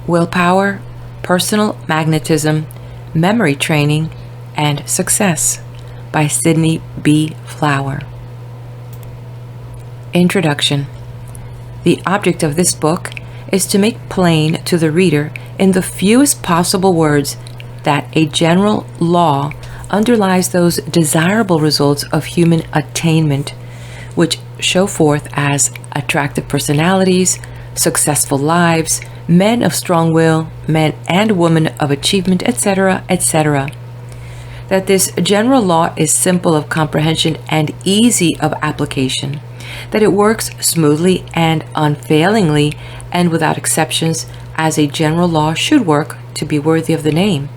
Willpower, Personal Magnetism, Memory Training, and Success by Sidney B. Flower. Introduction. The object of this book is to make plain to the reader in the fewest possible words that a general law underlies those desirable results of human attainment, which show forth as attractive personalities, successful lives, men of strong will, men and women of achievement, etc., etc. That this general law is simple of comprehension and easy of application, that it works smoothly and unfailingly and without exceptions as a general law should work to be worthy of the name,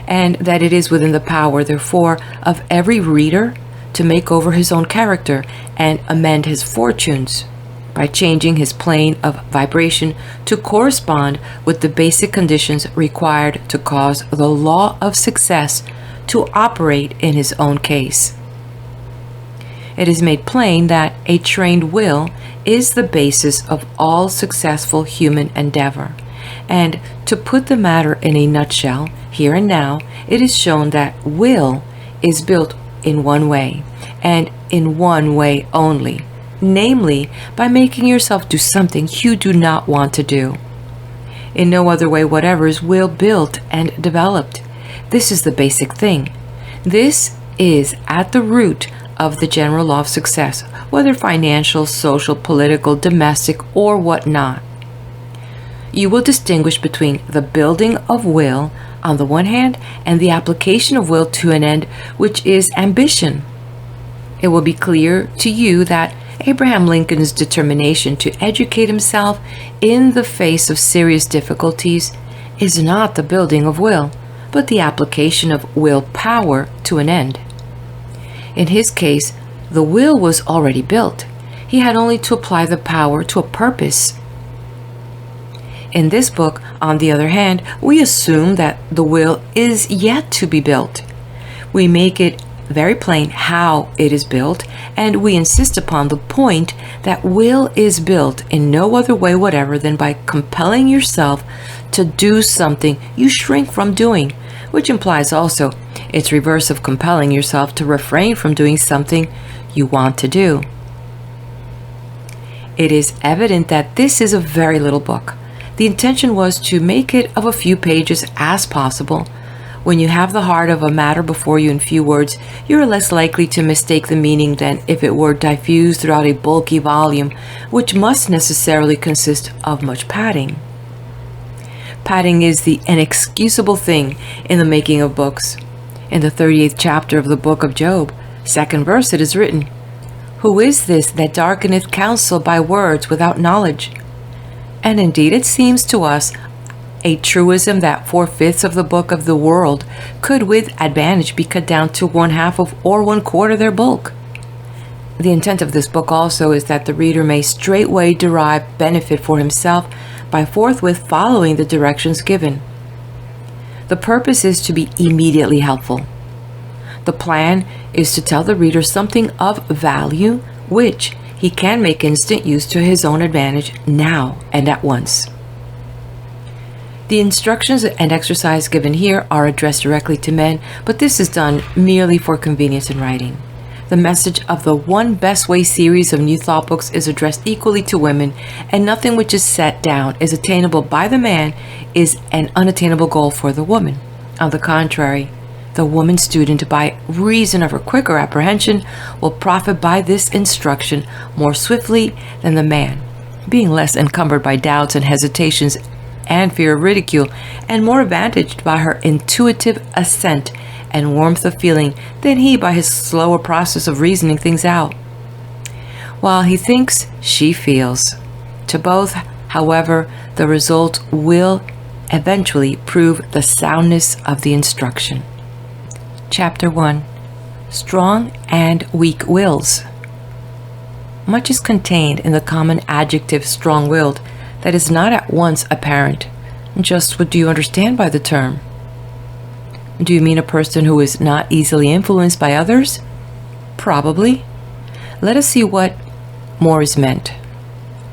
and that it is within the power, therefore, of every reader to make over his own character and amend his fortunes by changing his plane of vibration to correspond with the basic conditions required to cause the law of success to operate in his own case. It is made plain that a trained will is the basis of all successful human endeavor. And to put the matter in a nutshell, here and now, it is shown that will is built in one way, and in one way only, namely by making yourself do something you do not want to do. In no other way whatever is will built and developed. This is the basic thing. This is at the root of the general law of success, whether financial, social, political, domestic, or whatnot. You will distinguish between the building of will on the one hand and the application of will to an end, which is ambition. It will be clear to you that Abraham Lincoln's determination to educate himself in the face of serious difficulties is not the building of will, but the application of willpower to an end. In his case, the will was already built. He had only to apply the power to a purpose. In this book, on the other hand, we assume that the will is yet to be built. We make it very plain how it is built, and we insist upon the point that will is built in no other way whatever than by compelling yourself to do something you shrink from doing, which implies also its reverse of compelling yourself to refrain from doing something you want to do. It is evident that this is a very little book. The intention was to make it of a few pages as possible. When you have the heart of a matter before you in few words, you are less likely to mistake the meaning than if it were diffused throughout a bulky volume, which must necessarily consist of much padding. Padding is the inexcusable thing in the making of books. In the 38th chapter of the book of Job, 2nd verse, it is written, "Who is this that darkeneth counsel by words without knowledge?" And indeed it seems to us a truism that 4/5 of the book of the world could with advantage be cut down to 1/2 of or 1/4 their bulk. The intent of this book also is that the reader may straightway derive benefit for himself by forthwith following the directions given. The purpose is to be immediately helpful. The plan is to tell the reader something of value which he can make instant use to his own advantage now and at once. The instructions and exercise given here are addressed directly to men, but this is done merely for convenience in writing. The message of the One Best Way series of New Thought books is addressed equally to women, and nothing which is set down is attainable by the man is an unattainable goal for the woman. On the contrary, the woman student, by reason of her quicker apprehension, will profit by this instruction more swiftly than the man, being less encumbered by doubts and hesitations and fear of ridicule, and more advantaged by her intuitive assent and warmth of feeling than he by his slower process of reasoning things out. While he thinks, she feels. To both, however, the result will eventually prove the soundness of the instruction. Chapter 1. Strong and Weak Wills. Much is contained in the common adjective strong-willed that is not at once apparent. Just what do you understand by the term? Do you mean a person who is not easily influenced by others? Probably. Let us see what more is meant.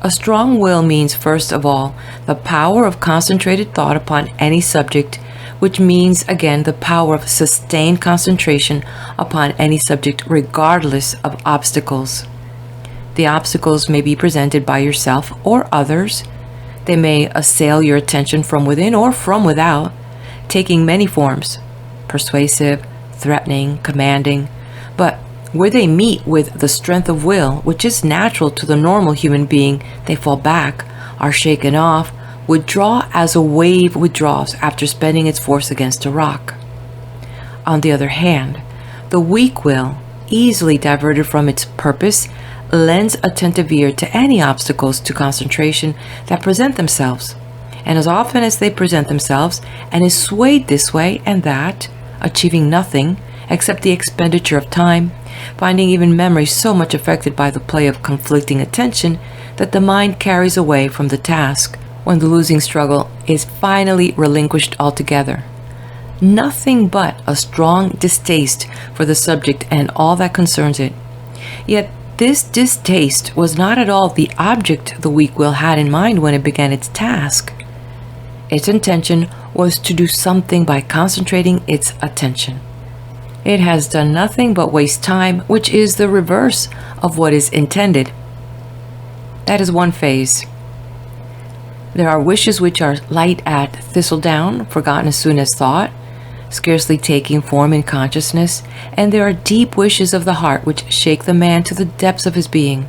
A strong will means, first of all, the power of concentrated thought upon any subject, which means, again, the power of sustained concentration upon any subject regardless of obstacles. The obstacles may be presented by yourself or others. They may assail your attention from within or from without, taking many forms: persuasive, threatening, commanding. But where they meet with the strength of will, which is natural to the normal human being, they fall back, are shaken off, withdraw as a wave withdraws after spending its force against a rock. On the other hand, the weak will, easily diverted from its purpose, lends attentive ear to any obstacles to concentration that present themselves, and as often as they present themselves, and is swayed this way and that, achieving nothing except the expenditure of time, finding even memory so much affected by the play of conflicting attention that the mind carries away from the task when the losing struggle is finally relinquished altogether. Nothing but a strong distaste for the subject and all that concerns it. Yet this distaste was not at all the object the weak will had in mind when it began its task. Its intention was to do something by concentrating its attention. It has done nothing but waste time, which is the reverse of what is intended. That is one phase. There are wishes which are light at thistledown, forgotten as soon as thought, scarcely taking form in consciousness, and there are deep wishes of the heart which shake the man to the depths of his being.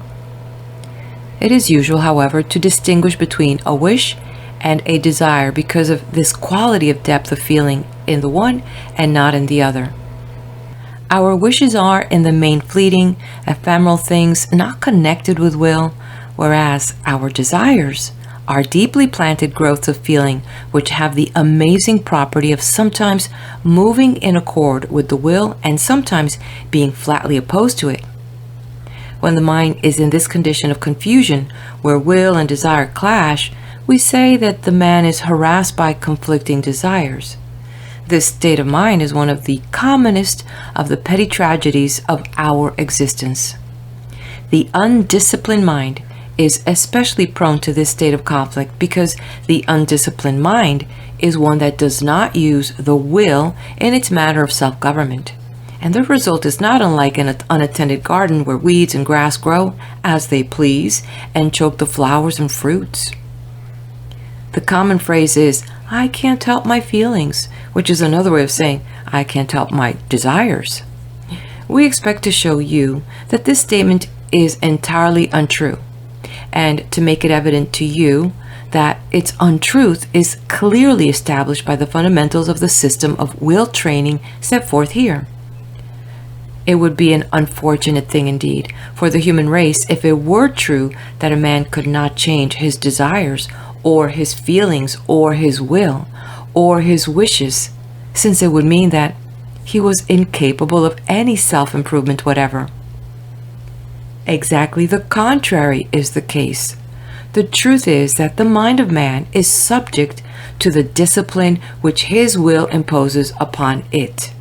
It is usual, however, to distinguish between a wish and a desire because of this quality of depth of feeling in the one and not in the other. Our wishes are in the main fleeting, ephemeral things not connected with will, whereas our desires are deeply planted growths of feeling which have the amazing property of sometimes moving in accord with the will and sometimes being flatly opposed to it. When the mind is in this condition of confusion, where will and desire clash, we say that the man is harassed by conflicting desires. This state of mind is one of the commonest of the petty tragedies of our existence. The undisciplined mind is especially prone to this state of conflict because the undisciplined mind is one that does not use the will in its matter of self-government. And the result is not unlike an unattended garden where weeds and grass grow as they please and choke the flowers and fruits. The common phrase is, "I can't help my feelings," which is another way of saying, "I can't help my desires." We expect to show you that this statement is entirely untrue, and to make it evident to you that its untruth is clearly established by the fundamentals of the system of will training set forth here. It would be an unfortunate thing indeed for the human race if it were true that a man could not change his desires or his feelings or his will or his wishes, since it would mean that he was incapable of any self-improvement whatever. Exactly the contrary is the case. The truth is that the mind of man is subject to the discipline which his will imposes upon it,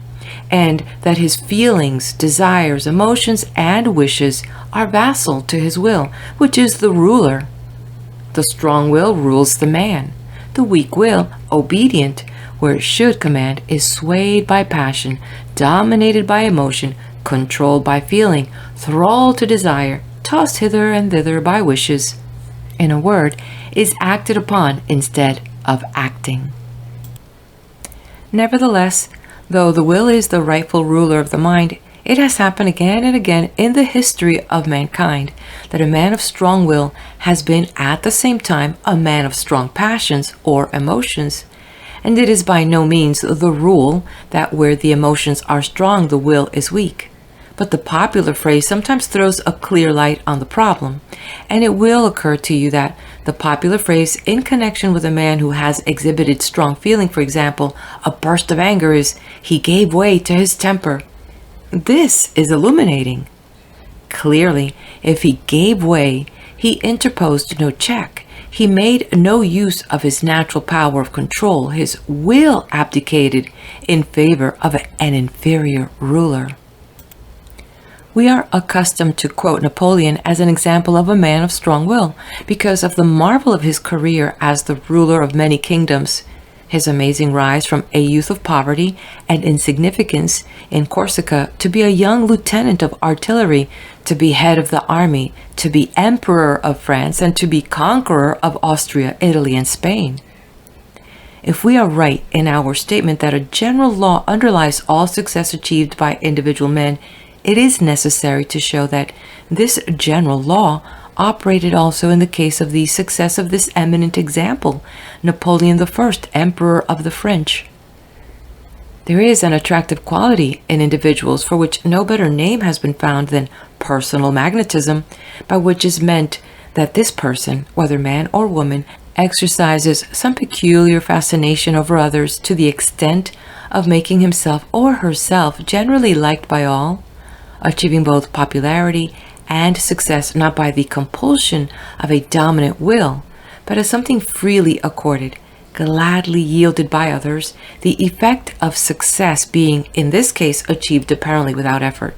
and that his feelings, desires, emotions, and wishes are vassal to his will, which is the ruler. The strong will rules the man. The weak will, obedient where it should command, is swayed by passion, dominated by emotion, controlled by feeling, thralled to desire, tossed hither and thither by wishes. In a word, is acted upon instead of acting. Nevertheless, though the will is the rightful ruler of the mind, it has happened again and again in the history of mankind that a man of strong will has been at the same time a man of strong passions or emotions. And it is by no means the rule that where the emotions are strong, the will is weak. But the popular phrase sometimes throws a clear light on the problem, and it will occur to you that the popular phrase in connection with a man who has exhibited strong feeling, for example, a burst of anger, is "he gave way to his temper." This is illuminating. Clearly, if he gave way, he interposed no check. He made no use of his natural power of control. His will abdicated in favor of an inferior ruler. We are accustomed to quote Napoleon as an example of a man of strong will because of the marvel of his career as the ruler of many kingdoms, his amazing rise from a youth of poverty and insignificance in Corsica to be a young lieutenant of artillery, to be head of the army, to be emperor of France, and to be conqueror of Austria, Italy, and Spain. If we are right in our statement that a general law underlies all success achieved by individual men, it is necessary to show that this general law operated also in the case of the success of this eminent example, Napoleon I, Emperor of the French. There is an attractive quality in individuals for which no better name has been found than personal magnetism, by which is meant that this person, whether man or woman, exercises some peculiar fascination over others to the extent of making himself or herself generally liked by all, achieving both popularity and success not by the compulsion of a dominant will, but as something freely accorded, gladly yielded by others, the effect of success being in this case achieved apparently without effort.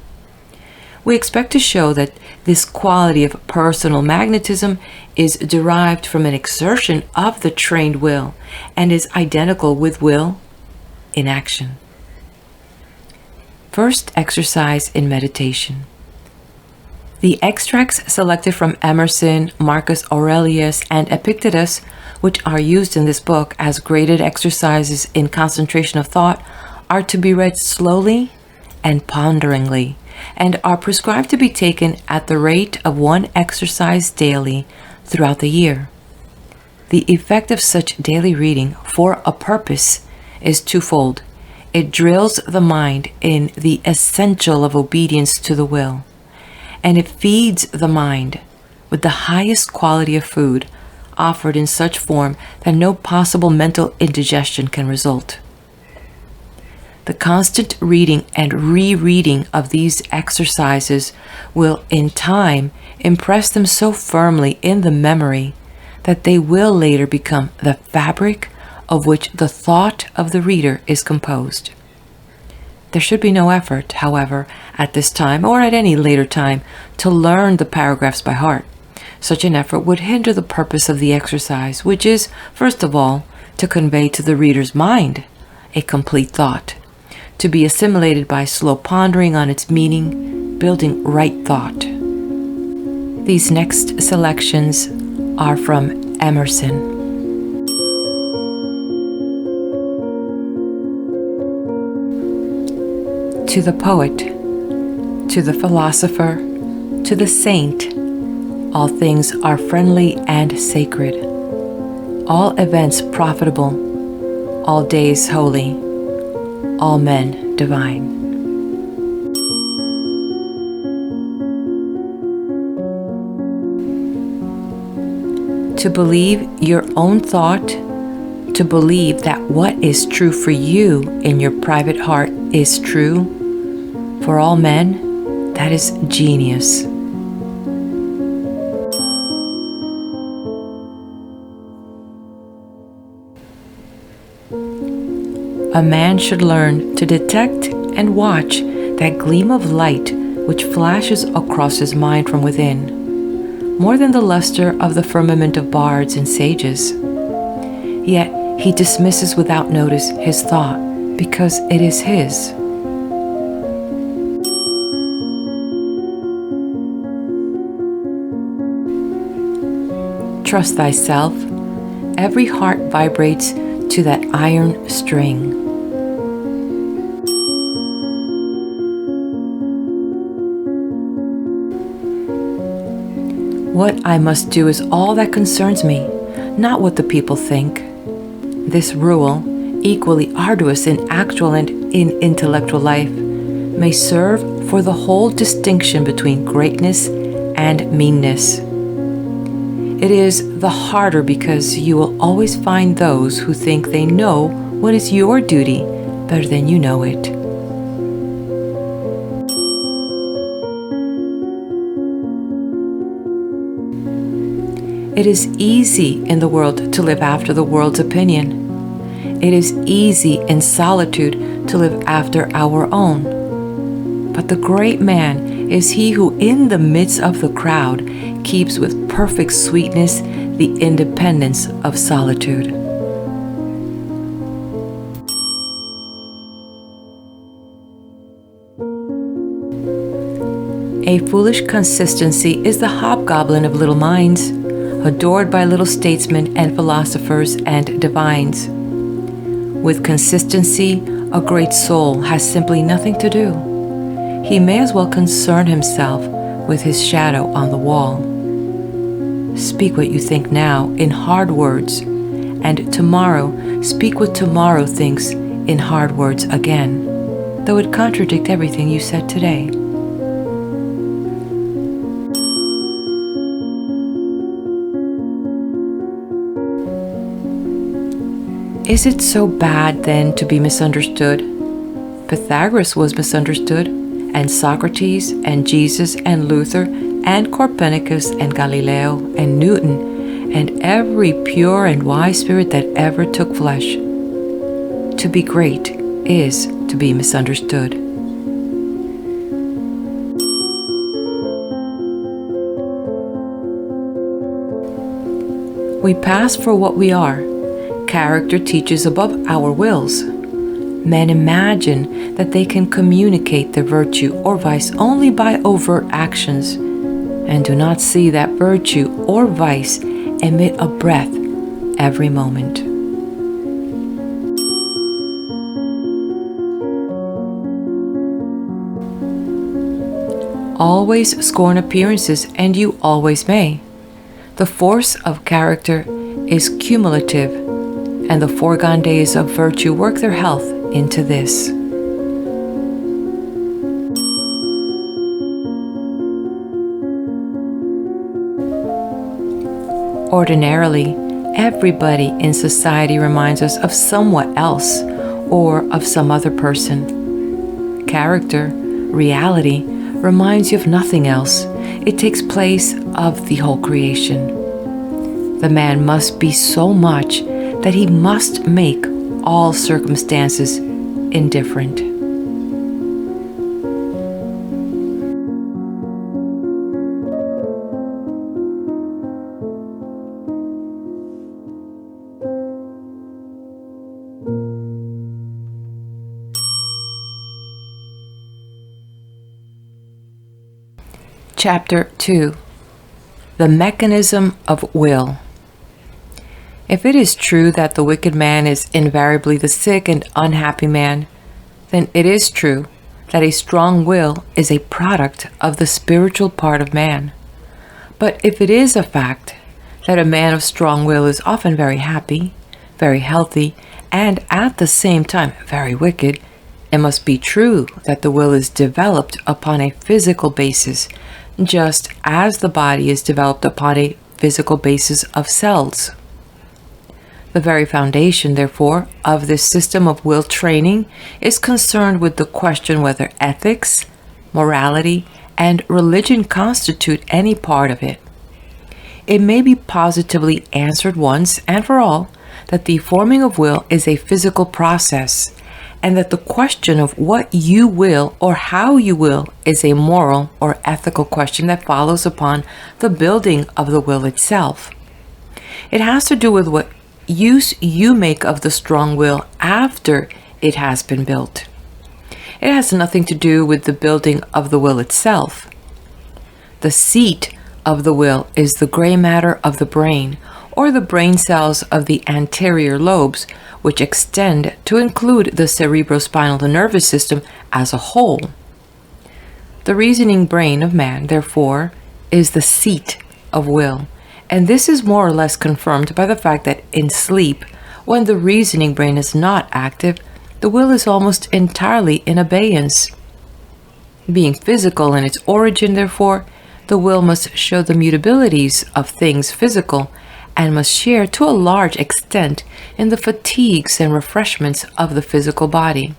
We expect to show that this quality of personal magnetism is derived from an exertion of the trained will and is identical with will in action. First exercise in meditation. The extracts selected from Emerson, Marcus Aurelius, and Epictetus, which are used in this book as graded exercises in concentration of thought, are to be read slowly and ponderingly, and are prescribed to be taken at the rate of one exercise daily throughout the year. The effect of such daily reading for a purpose is twofold. It drills the mind in the essential of obedience to the will, and it feeds the mind with the highest quality of food offered in such form that no possible mental indigestion can result. The constant reading and rereading of these exercises will in time impress them so firmly in the memory that they will later become the fabric of which the thought of the reader is composed. There should be no effort, however, at this time or at any later time to learn the paragraphs by heart. Such an effort would hinder the purpose of the exercise, which is, first of all, to convey to the reader's mind a complete thought, to be assimilated by slow pondering on its meaning, building right thought. These next selections are from Emerson. To the poet, to the philosopher, to the saint, all things are friendly and sacred, all events profitable, all days holy, all men divine. To believe your own thought, to believe that what is true for you in your private heart is true for all men, that is genius. A man should learn to detect and watch that gleam of light which flashes across his mind from within, more than the luster of the firmament of bards and sages. Yet he dismisses without notice his thought because it is his. Trust thyself. Every heart vibrates to that iron string. What I must do is all that concerns me, not what the people think. This rule, equally arduous in actual and in intellectual life, may serve for the whole distinction between greatness and meanness. It is the harder because you will always find those who think they know what is your duty better than you know it. It is easy in the world to live after the world's opinion. It is easy in solitude to live after our own. But the great man is he who in the midst of the crowd keeps with perfect sweetness the independence of solitude. A foolish consistency is the hobgoblin of little minds, adored by little statesmen and philosophers and divines. With consistency, a great soul has simply nothing to do. He may as well concern himself with his shadow on the wall. Speak what you think now in hard words, and tomorrow speak what tomorrow thinks in hard words again, though it contradict everything you said today. Is it so bad then to be misunderstood? Pythagoras was misunderstood, and Socrates, and Jesus, and Luther, and Copernicus, and Galileo, and Newton, and every pure and wise spirit that ever took flesh. To be great is to be misunderstood. We pass for what we are. Character teaches above our wills. Men imagine that they can communicate their virtue or vice only by overt actions, and do not see that virtue or vice emit a breath every moment. Always scorn appearances, and you always may. The force of character is cumulative, and the foregone days of virtue work their health into this. Ordinarily, everybody in society reminds us of somewhat else or of some other person. Character, reality, reminds you of nothing else. It takes place of the whole creation. The man must be so much that he must make all circumstances indifferent. Chapter 2. The Mechanism of Will. If it is true that the wicked man is invariably the sick and unhappy man, then it is true that a strong will is a product of the spiritual part of man. But if it is a fact that a man of strong will is often very happy, very healthy, and at the same time very wicked, it must be true that the will is developed upon a physical basis, just as the body is developed upon a physical basis of cells. The very foundation, therefore, of this system of will training is concerned with the question whether ethics, morality, and religion constitute any part of it. It may be positively answered once and for all that the forming of will is a physical process, and that the question of what you will or how you will is a moral or ethical question that follows upon the building of the will itself. It has to do with what use you make of the strong will after it has been built. It has nothing to do with the building of the will itself. The seat of the will is the gray matter of the brain, or the brain cells of the anterior lobes, which extend to include the cerebrospinal nervous system as a whole. The reasoning brain of man, therefore, is the seat of will. And this is more or less confirmed by the fact that in sleep, when the reasoning brain is not active, the will is almost entirely in abeyance. Being physical in its origin, therefore, the will must show the mutabilities of things physical, and must share to a large extent in the fatigues and refreshments of the physical body.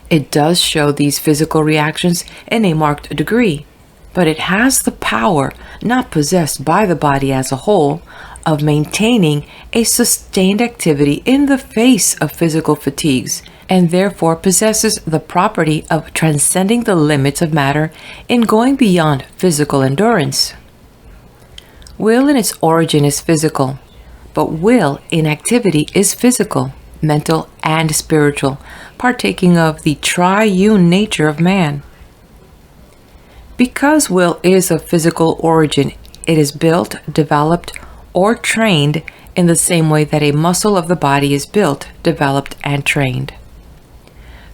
It does show these physical reactions in a marked degree, but it has the power, not possessed by the body as a whole, of maintaining a sustained activity in the face of physical fatigues, and therefore possesses the property of transcending the limits of matter in going beyond physical endurance. Will in its origin is physical, but will in activity is physical, mental, and spiritual, partaking of the triune nature of man. Because will is of physical origin, it is built, developed, or trained in the same way that a muscle of the body is built, developed, and trained.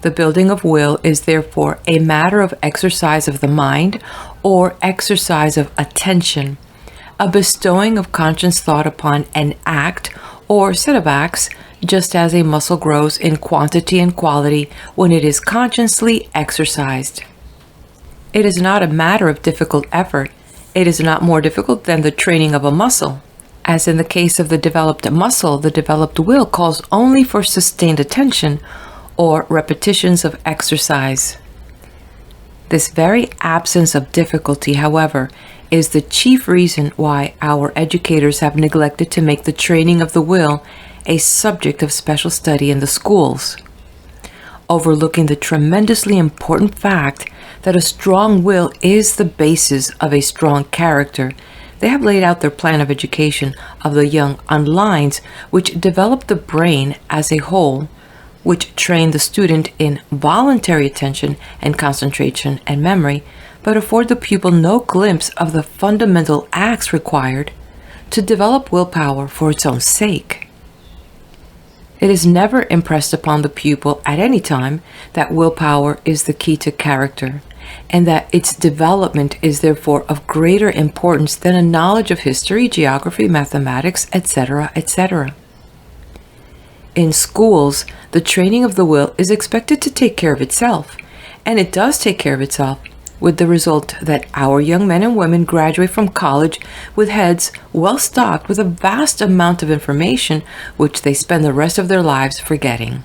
The building of will is therefore a matter of exercise of the mind or exercise of attention, a bestowing of conscious thought upon an act or set of acts, just as a muscle grows in quantity and quality when it is consciously exercised. It is not a matter of difficult effort. It is not more difficult than the training of a muscle. As in the case of the developed muscle, the developed will calls only for sustained attention or repetitions of exercise. This very absence of difficulty, however, is the chief reason why our educators have neglected to make the training of the will a subject of special study in the schools. Overlooking the tremendously important fact that a strong will is the basis of a strong character, they have laid out their plan of education of the young on lines which develop the brain as a whole, which train the student in voluntary attention and concentration and memory, but afford the pupil no glimpse of the fundamental acts required to develop willpower for its own sake. It is never impressed upon the pupil at any time that willpower is the key to character, and that its development is therefore of greater importance than a knowledge of history, geography, mathematics, etc., etc. In schools, the training of the will is expected to take care of itself, and it does take care of itself, with the result that our young men and women graduate from college with heads well stocked with a vast amount of information which they spend the rest of their lives forgetting,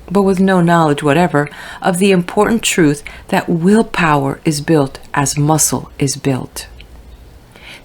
but with no knowledge whatever of the important truth that willpower is built as muscle is built.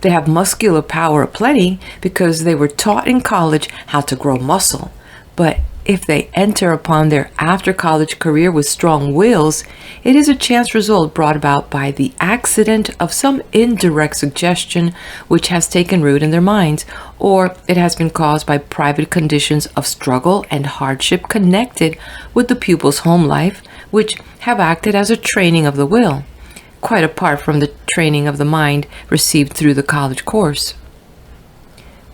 They have muscular power aplenty because they were taught in college how to grow muscle, but if they enter upon their after-college career with strong wills, it is a chance result brought about by the accident of some indirect suggestion which has taken root in their minds, or it has been caused by private conditions of struggle and hardship connected with the pupil's home life, which have acted as a training of the will, quite apart from the training of the mind received through the college course.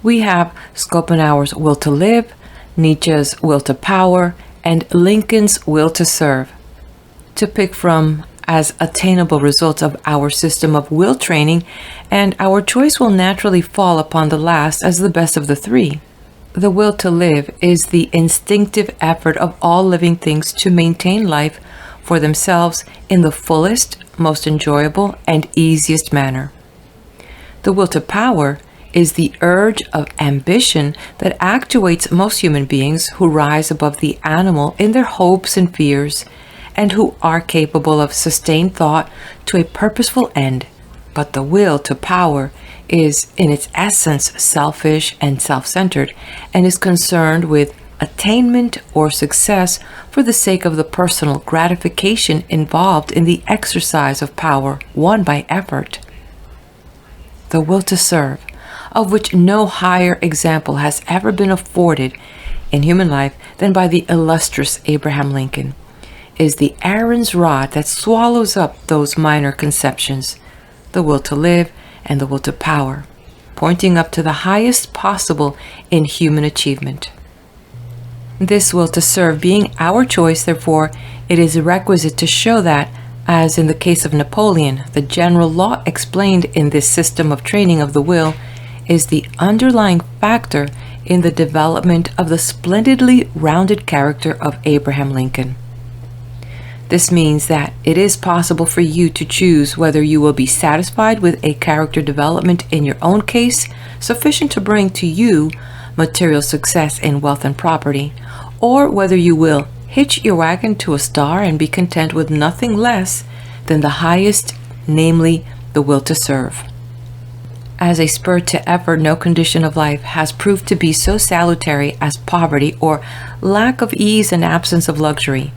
We have Schopenhauer's will to live, Nietzsche's will to power, and Lincoln's will to serve, to pick from as attainable results of our system of will training, and our choice will naturally fall upon the last as the best of the three. The will to live is the instinctive effort of all living things to maintain life for themselves in the fullest, most enjoyable, and easiest manner. The will to power is the urge of ambition that actuates most human beings who rise above the animal in their hopes and fears, and who are capable of sustained thought to a purposeful end. But the will to power is in its essence selfish and self-centered, and is concerned with attainment or success for the sake of the personal gratification involved in the exercise of power won by effort. The will to serve, of which no higher example has ever been afforded in human life than by the illustrious Abraham Lincoln, is the Aaron's rod that swallows up those minor conceptions, the will to live and the will to power, pointing up to the highest possible in human achievement. This will to serve being our choice, therefore, it is requisite to show that, as in the case of Napoleon, the general law explained in this system of training of the will is the underlying factor in the development of the splendidly rounded character of Abraham Lincoln. This means that it is possible for you to choose whether you will be satisfied with a character development in your own case sufficient to bring to you material success in wealth and property, or whether you will hitch your wagon to a star and be content with nothing less than the highest, namely the will to serve. As a spur to effort, no condition of life has proved to be so salutary as poverty or lack of ease and absence of luxury.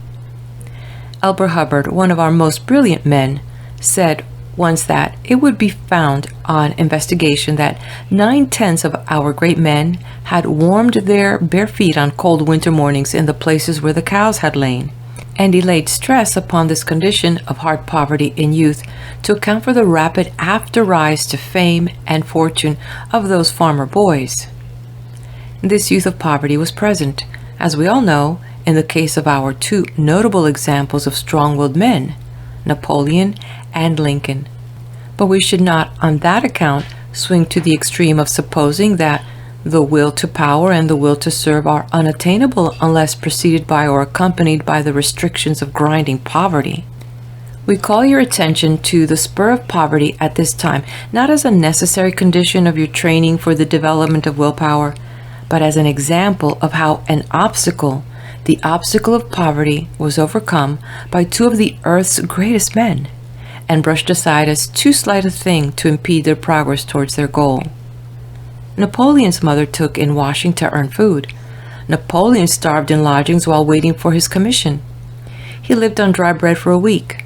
Elbert Hubbard, one of our most brilliant men, said once that it would be found on investigation that 9/10 of our great men had warmed their bare feet on cold winter mornings in the places where the cows had lain, and he laid stress upon this condition of hard poverty in youth to account for the rapid after-rise to fame and fortune of those farmer boys. This youth of poverty was present, as we all know, in the case of our two notable examples of strong-willed men, Napoleon and Lincoln. But we should not, on that account, swing to the extreme of supposing that the will to power and the will to serve are unattainable unless preceded by or accompanied by the restrictions of grinding poverty. We call your attention to the spur of poverty at this time, not as a necessary condition of your training for the development of willpower, but as an example of how an obstacle, the obstacle of poverty, was overcome by two of the earth's greatest men, and brushed aside as too slight a thing to impede their progress towards their goal. Napoleon's mother took in washing to earn food. Napoleon starved in lodgings while waiting for his commission. He lived on dry bread for a week.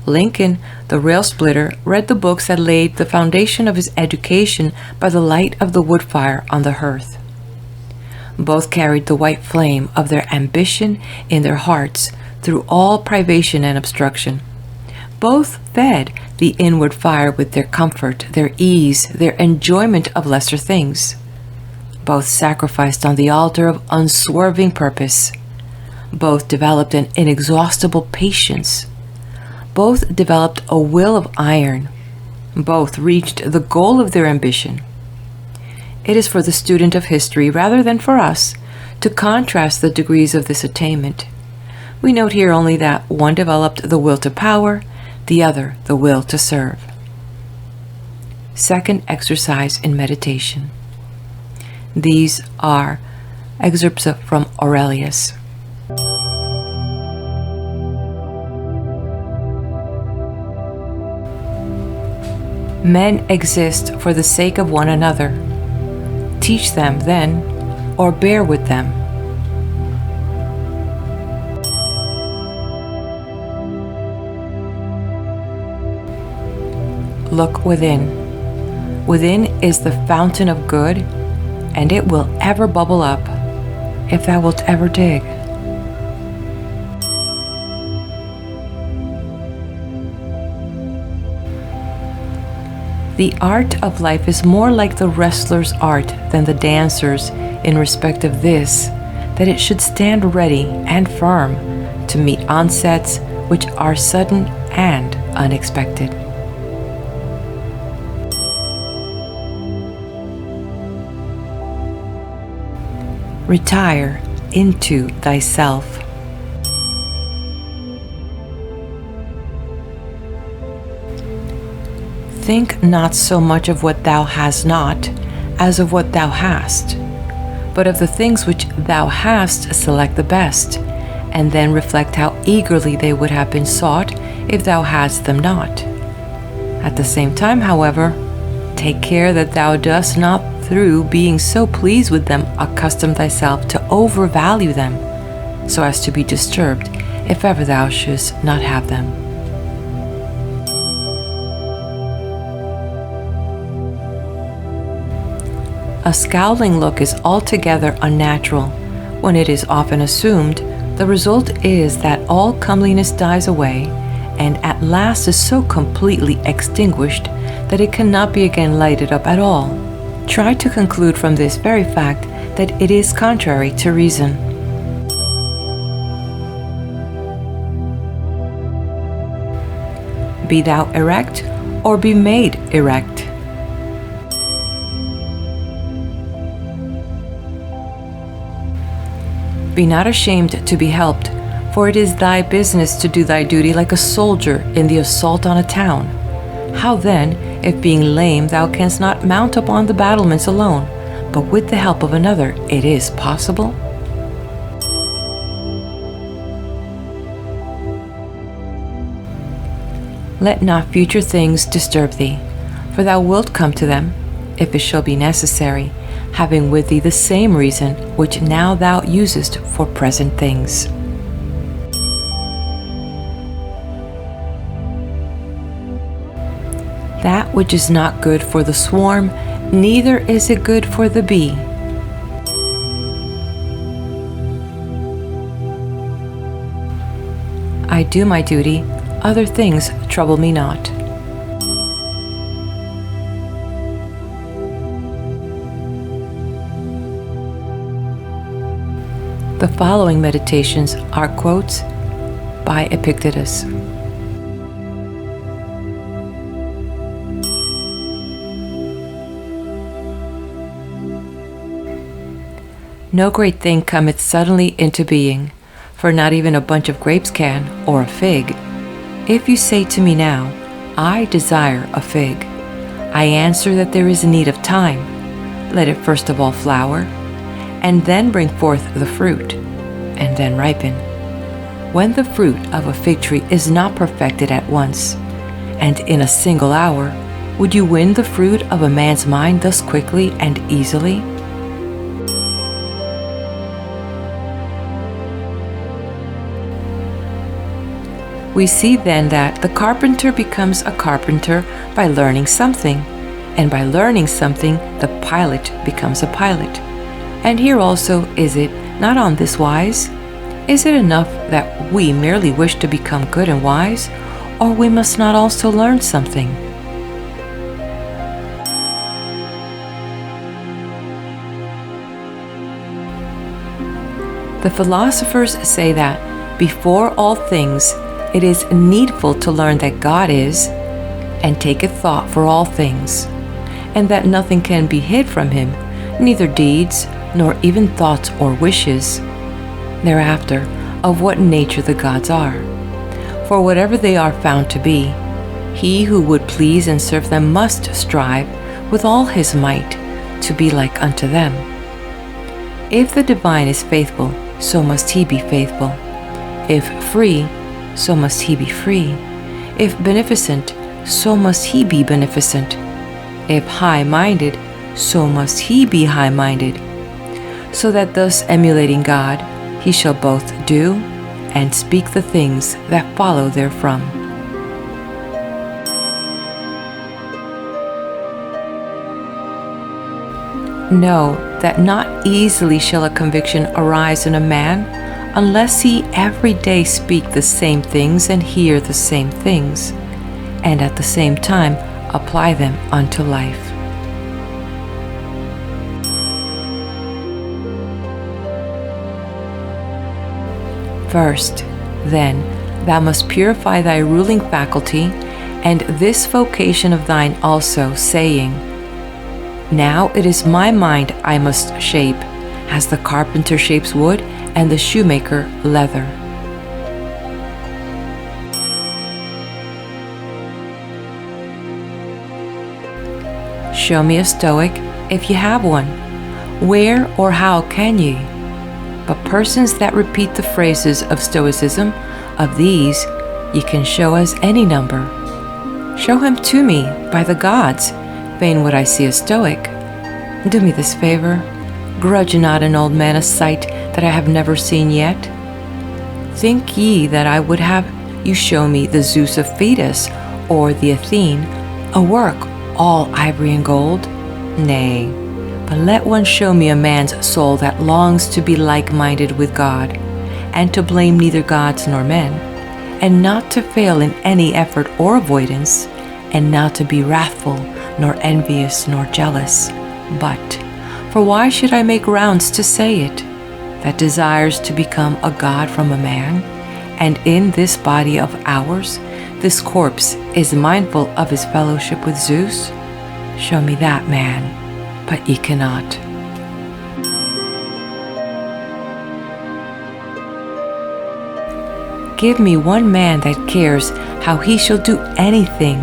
Lincoln, the rail splitter, read the books that laid the foundation of his education by the light of the wood fire on the hearth. Both carried the white flame of their ambition in their hearts through all privation and obstruction. Both fed the inward fire with their comfort, their ease, their enjoyment of lesser things. Both sacrificed on the altar of unswerving purpose. Both developed an inexhaustible patience. Both developed a will of iron. Both reached the goal of their ambition. It is for the student of history, rather than for us, to contrast the degrees of this attainment. We note here only that one developed the will to power, the other the will to serve. Second exercise in meditation. These are excerpts from Aurelius. Men exist for the sake of one another. Teach them, then, or bear with them. Look within. Within is the fountain of good, and it will ever bubble up, if thou wilt ever dig. The art of life is more like the wrestler's art than the dancer's in respect of this, that it should stand ready and firm to meet onsets which are sudden and unexpected. Retire into thyself. Think not so much of what thou hast not as of what thou hast, but of the things which thou hast select the best, and then reflect how eagerly they would have been sought if thou hadst them not. At the same time, however, take care that thou dost not, through being so pleased with them, accustom thyself to overvalue them, so as to be disturbed if ever thou shouldst not have them. A scowling look is altogether unnatural. When it is often assumed, the result is that all comeliness dies away, and at last is so completely extinguished that it cannot be again lighted up at all. Try to conclude from this very fact that it is contrary to reason. Be thou erect, or be made erect. Be not ashamed to be helped, for it is thy business to do thy duty like a soldier in the assault on a town. How then, if being lame thou canst not mount upon the battlements alone, but with the help of another, it is possible? Let not future things disturb thee, for thou wilt come to them, if it shall be necessary, having with thee the same reason which now thou usest for present things. That which is not good for the swarm, neither is it good for the bee. I do my duty, other things trouble me not. The following meditations are quotes by Epictetus. No great thing cometh suddenly into being, for not even a bunch of grapes can, or a fig. If you say to me now, I desire a fig, I answer that there is need of time. Let it first of all flower, and then bring forth the fruit, and then ripen. When the fruit of a fig tree is not perfected at once, and in a single hour, would you win the fruit of a man's mind thus quickly and easily? We see then that the carpenter becomes a carpenter by learning something, and by learning something the pilot becomes a pilot. And here also is it not on this wise? Is it enough that we merely wish to become good and wise, or we must not also learn something? The philosophers say that before all things it is needful to learn that God is, and taketh thought for all things, and that nothing can be hid from him, neither deeds, nor even thoughts or wishes, thereafter, of what nature the gods are. For whatever they are found to be, he who would please and serve them must strive with all his might to be like unto them. If the divine is faithful, so must he be faithful. If free, so must he be free. If beneficent, so must he be beneficent. If high-minded, so must he be high-minded. So that thus emulating God, he shall both do and speak the things that follow therefrom. Know that not easily shall a conviction arise in a man, unless he every day speak the same things and hear the same things, and at the same time apply them unto life. First, then, thou must purify thy ruling faculty, and this vocation of thine also, saying, Now it is my mind I must shape, as the carpenter shapes wood, and the shoemaker leather. Show me a Stoic, if ye have one. Where or how can ye? But persons that repeat the phrases of Stoicism, of these ye can show us any number. Show him to me, by the gods. Fain would I see a Stoic. Do me this favor. Grudge not an old man a sight that I have never seen yet. Think ye that I would have you show me the Zeus of Phaedrus, or the Athene, a work all ivory and gold? Nay, but let one show me a man's soul that longs to be like-minded with God, and to blame neither gods nor men, and not to fail in any effort or avoidance, and not to be wrathful, nor envious, nor jealous, but, for why should I make rounds to say it, that desires to become a god from a man, and in this body of ours, this corpse is mindful of his fellowship with Zeus? Show me that man, but ye cannot. Give me one man that cares how he shall do anything,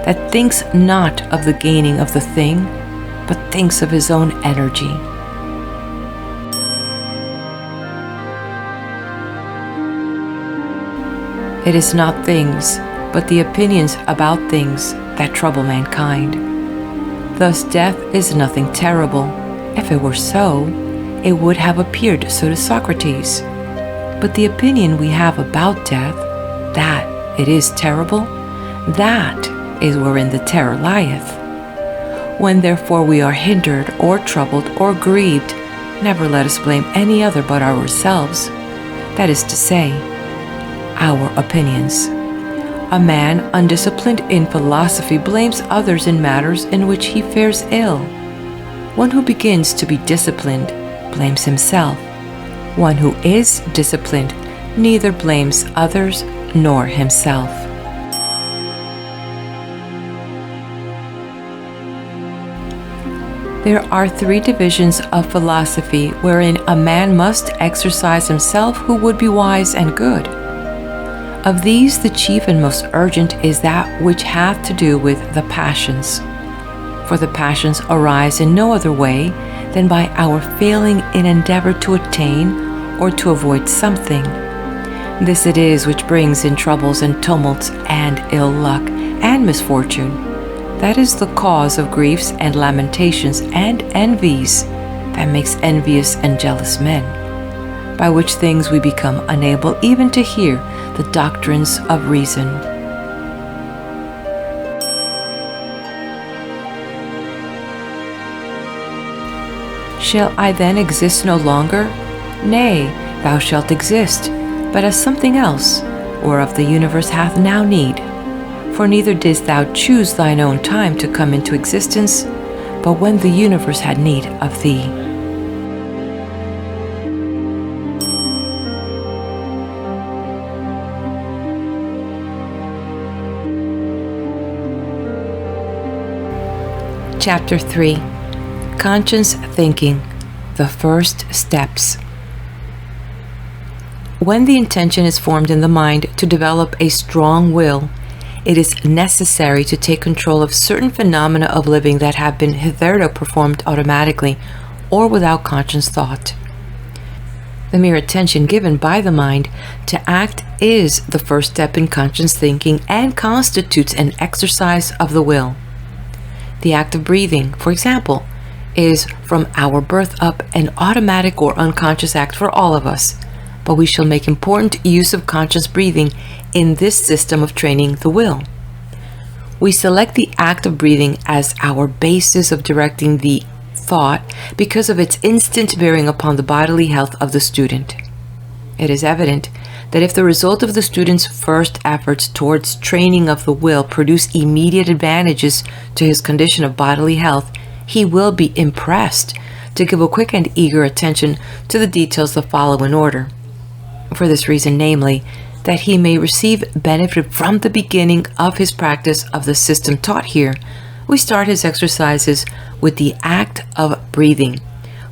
that thinks not of the gaining of the thing, but thinks of his own energy. It is not things, but the opinions about things that trouble mankind. Thus death is nothing terrible. If it were so, it would have appeared so to Socrates. But the opinion we have about death, that it is terrible, that is wherein the terror lieth. When therefore we are hindered, or troubled, or grieved, never let us blame any other but ourselves, that is to say, our opinions. A man undisciplined in philosophy blames others in matters in which he fares ill. One who begins to be disciplined blames himself. One who is disciplined neither blames others nor himself. There are three divisions of philosophy wherein a man must exercise himself who would be wise and good. Of these the chief and most urgent is that which hath to do with the passions. For the passions arise in no other way than by our failing in endeavor to attain or to avoid something. This it is which brings in troubles and tumults and ill luck and misfortune. That is the cause of griefs and lamentations and envies that makes envious and jealous men, by which things we become unable even to hear the doctrines of reason. Shall I then exist no longer? Nay, thou shalt exist, but as something else, whereof the universe hath now need. For neither didst thou choose thine own time to come into existence, but when the universe had need of thee. Chapter 3. Conscious Thinking, the First Steps. When the intention is formed in the mind to develop a strong will, it is necessary to take control of certain phenomena of living that have been hitherto performed automatically or without conscious thought. The mere attention given by the mind to act is the first step in conscious thinking and constitutes an exercise of the will. The act of breathing, for example, is from our birth up an automatic or unconscious act for all of us, but we shall make important use of conscious breathing in this system of training the will. We select the act of breathing as our basis of directing the thought because of its instant bearing upon the bodily health of the student. It is evident that if the result of the student's first efforts towards training of the will produce immediate advantages to his condition of bodily health, he will be impressed to give a quick and eager attention to the details that follow in order. For this reason, namely, that he may receive benefit from the beginning of his practice of the system taught here, we start his exercises with the act of breathing,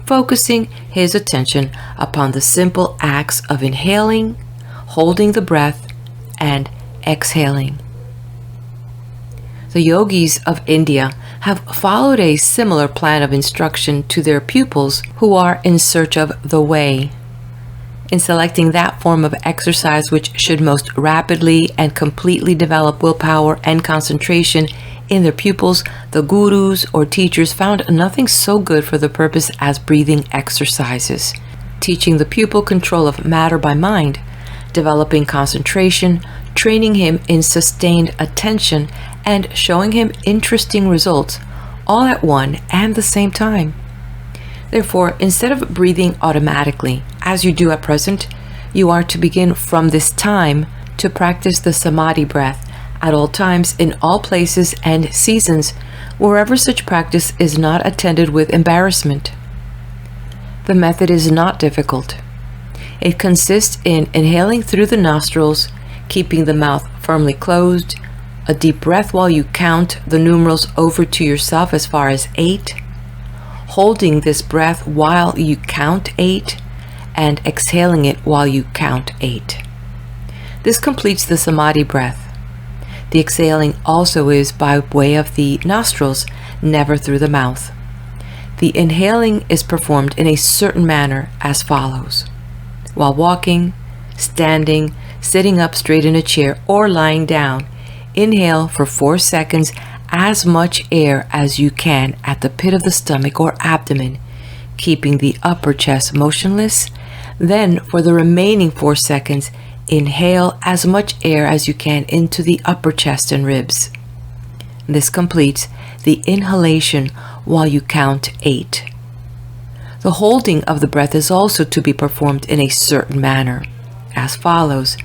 focusing his attention upon the simple acts of inhaling, holding the breath, and exhaling. The yogis of India have followed a similar plan of instruction to their pupils who are in search of the way. In selecting that form of exercise which should most rapidly and completely develop willpower and concentration in their pupils, the gurus or teachers found nothing so good for the purpose as breathing exercises, teaching the pupil control of matter by mind, developing concentration, training him in sustained attention, and showing him interesting results, all at one and the same time. Therefore, instead of breathing automatically, as you do at present, you are to begin from this time to practice the samadhi breath at all times, in all places and seasons, wherever such practice is not attended with embarrassment. The method is not difficult. It consists in inhaling through the nostrils, keeping the mouth firmly closed, a deep breath while you count the numerals over to yourself as far as 8, holding this breath while you count 8, and exhaling it while you count 8. This completes the samadhi breath. The exhaling also is by way of the nostrils, never through the mouth. The inhaling is performed in a certain manner as follows. While walking, standing, sitting up straight in a chair, or lying down, inhale for 4 seconds as much air as you can at the pit of the stomach or abdomen, keeping the upper chest motionless. Then, for the remaining 4 seconds, inhale as much air as you can into the upper chest and ribs. This completes the inhalation while you count 8. The holding of the breath is also to be performed in a certain manner, as follows.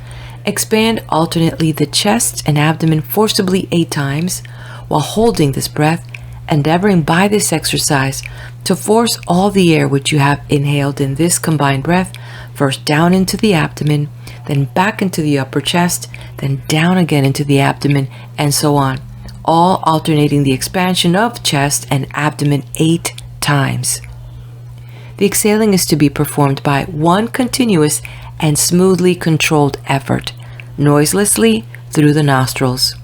Expand alternately the chest and abdomen forcibly 8 times while holding this breath, endeavoring by this exercise to force all the air which you have inhaled in this combined breath first down into the abdomen, then back into the upper chest, then down again into the abdomen, and so on, all alternating the expansion of chest and abdomen 8 times. The exhaling is to be performed by one continuous and smoothly controlled effort, noiselessly through the nostrils.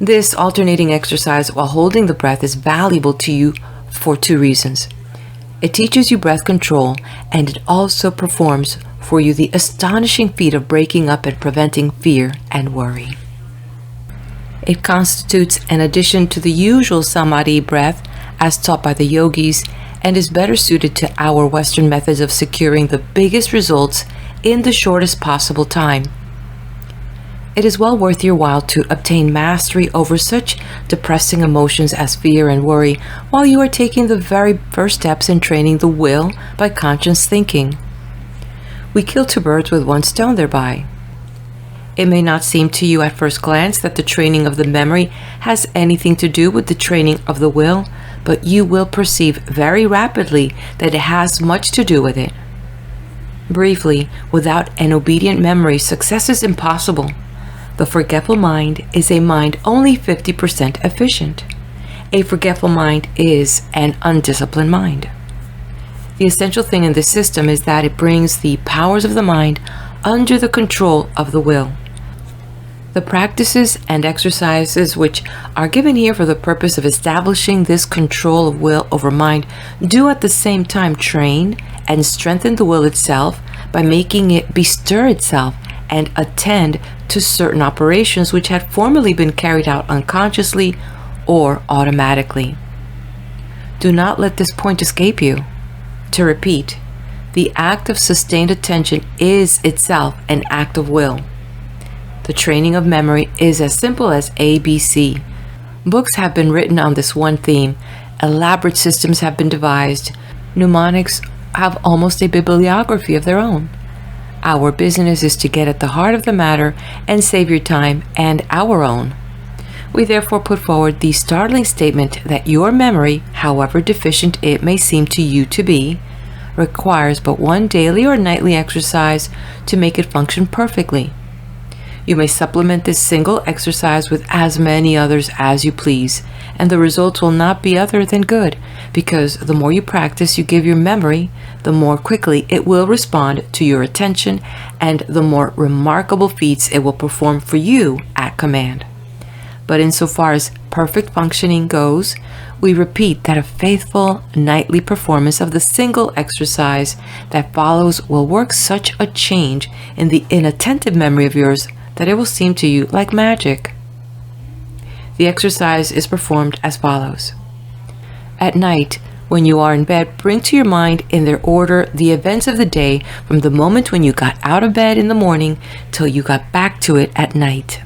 This alternating exercise while holding the breath is valuable to you for 2 reasons. It teaches you breath control, and it also performs for you the astonishing feat of breaking up and preventing fear and worry. It constitutes an addition to the usual samadhi breath as taught by the yogis, and is better suited to our Western methods of securing the biggest results in the shortest possible time. It is well worth your while to obtain mastery over such depressing emotions as fear and worry while you are taking the very first steps in training the will by conscious thinking. We kill 2 birds with 1 stone thereby. It may not seem to you at first glance that the training of the memory has anything to do with the training of the will, but you will perceive very rapidly that it has much to do with it. Briefly, without an obedient memory, success is impossible. The forgetful mind is a mind only 50% efficient. A forgetful mind is an undisciplined mind. The essential thing in this system is that it brings the powers of the mind under the control of the will. The practices and exercises which are given here for the purpose of establishing this control of will over mind do at the same time train and strengthen the will itself by making it bestir itself and attend to certain operations which had formerly been carried out unconsciously or automatically. Do not let this point escape you. To repeat, the act of sustained attention is itself an act of will. The training of memory is as simple as ABC. Books have been written on this one theme. Elaborate systems have been devised. Mnemonics have almost a bibliography of their own. Our business is to get at the heart of the matter and save your time and our own. We therefore put forward the startling statement that your memory, however deficient it may seem to you to be, requires but 1 daily or nightly exercise to make it function perfectly. You may supplement this single exercise with as many others as you please, and the results will not be other than good, because the more you practice you give your memory, the more quickly it will respond to your attention, and the more remarkable feats it will perform for you at command. But insofar as perfect functioning goes, we repeat that a faithful nightly performance of the single exercise that follows will work such a change in the inattentive memory of yours that it will seem to you like magic. The exercise is performed as follows. At night, when you are in bed, bring to your mind in their order the events of the day from the moment when you got out of bed in the morning till you got back to it at night.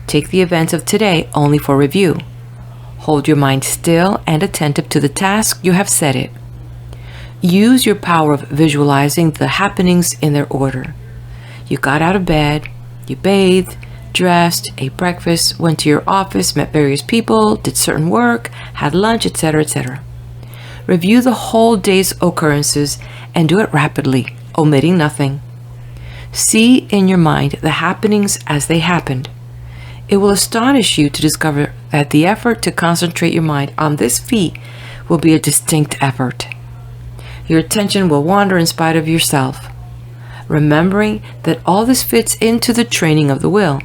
Take the events of today only for review. Hold your mind still and attentive to the task you have set it. Use your power of visualizing the happenings in their order. You got out of bed, you bathed, dressed, ate breakfast, went to your office, met various people, did certain work, had lunch, etc., etc. Review the whole day's occurrences and do it rapidly, omitting nothing. See in your mind the happenings as they happened. It will astonish you to discover that the effort to concentrate your mind on this feat will be a distinct effort. Your attention will wander in spite of yourself. Remembering that all this fits into the training of the will,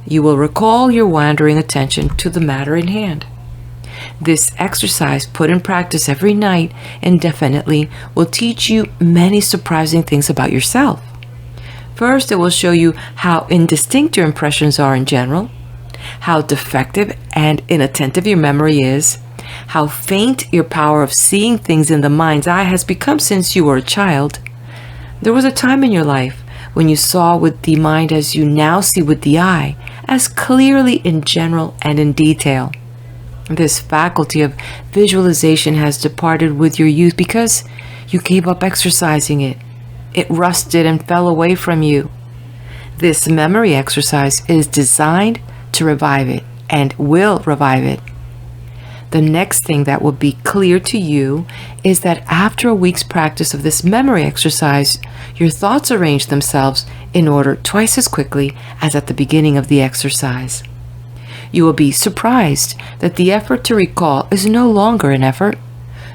you will recall your wandering attention to the matter in hand. This exercise put in practice every night indefinitely will teach you many surprising things about yourself. First, it will show you how indistinct your impressions are in general. how defective and inattentive your memory is, how faint your power of seeing things in the mind's eye has become since you were a child. There was a time in your life when you saw with the mind as you now see with the eye, as clearly in general and in detail. This faculty of visualization has departed with your youth because you gave up exercising it. It rusted and fell away from you. This memory exercise is designed to revive it and will revive it. The next thing that will be clear to you is that after a week's practice of this memory exercise, your thoughts arrange themselves in order twice as quickly as at the beginning of the exercise. You will be surprised that the effort to recall is no longer an effort.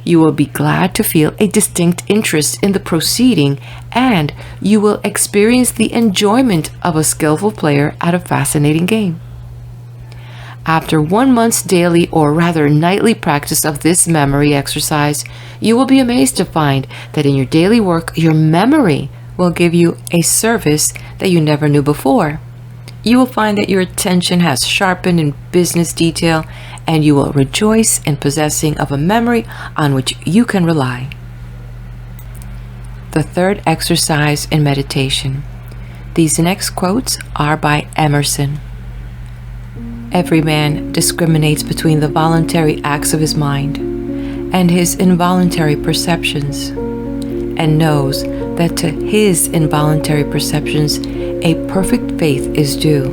You will be glad to feel a distinct interest in the proceeding, and you will experience the enjoyment of a skillful player at a fascinating game. After 1 month's daily, or rather nightly practice of this memory exercise, you will be amazed to find that in your daily work, your memory will give you a service that you never knew before. You will find that your attention has sharpened in business detail, and you will rejoice in possessing of a memory on which you can rely. The third exercise in meditation. These next quotes are by Emerson. Every man discriminates between the voluntary acts of his mind and his involuntary perceptions, and knows that to his involuntary perceptions a perfect faith is due.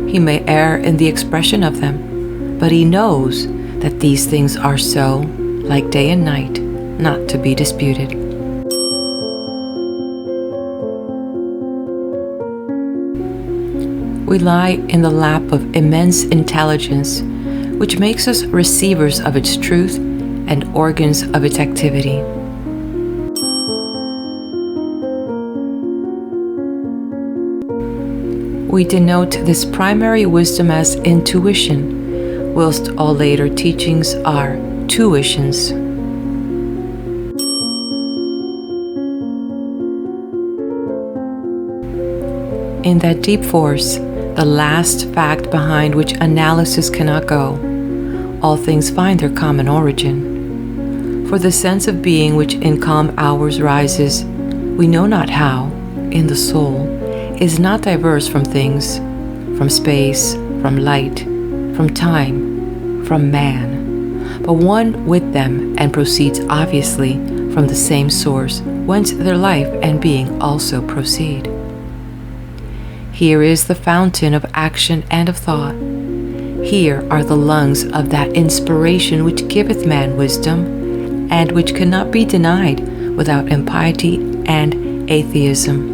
He may err in the expression of them, but he knows that these things are so, like day and night, not to be disputed. We lie in the lap of immense intelligence, which makes us receivers of its truth and organs of its activity. We denote this primary wisdom as intuition, whilst all later teachings are tuitions. In that deep force, the last fact behind which analysis cannot go, all things find their common origin. For the sense of being which in calm hours rises, we know not how, in the soul, is not diverse from things, from space, from light, from time, from man, but one with them, and proceeds obviously from the same source, whence their life and being also proceed. Here is the fountain of action and of thought. Here are the lungs of that inspiration which giveth man wisdom, and which cannot be denied without impiety and atheism.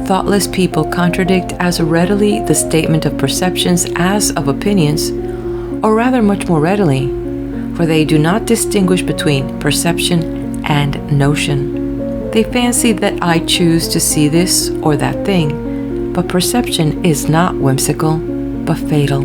Thoughtless people contradict as readily the statement of perceptions as of opinions, or rather much more readily, for they do not distinguish between perception and notion. They fancy that I choose to see this or that thing, but perception is not whimsical, but fatal.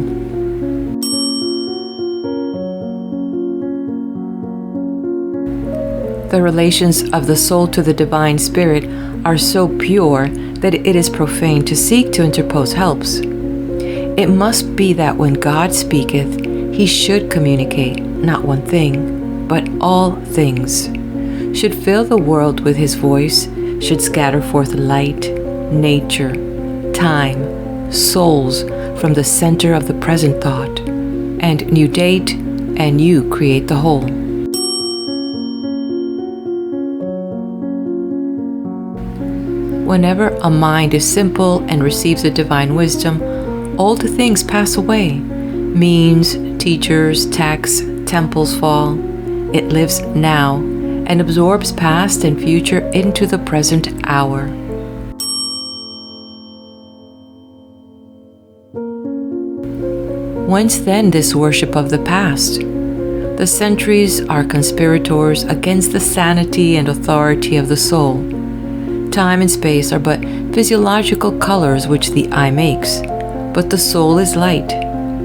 The relations of the soul to the divine spirit are so pure that it is profane to seek to interpose helps. It must be that when God speaketh, he should communicate not one thing, but all things, should fill the world with his voice, should scatter forth light, nature, time, souls from the center of the present thought, and new date and you create the whole. Whenever a mind is simple and receives a divine wisdom, old things pass away. Means, teachers, texts, temples fall. It lives now and absorbs past and future into the present hour. Whence then this worship of the past? The centuries are conspirators against the sanity and authority of the soul. Time and space are but physiological colors which the eye makes, but the soul is light.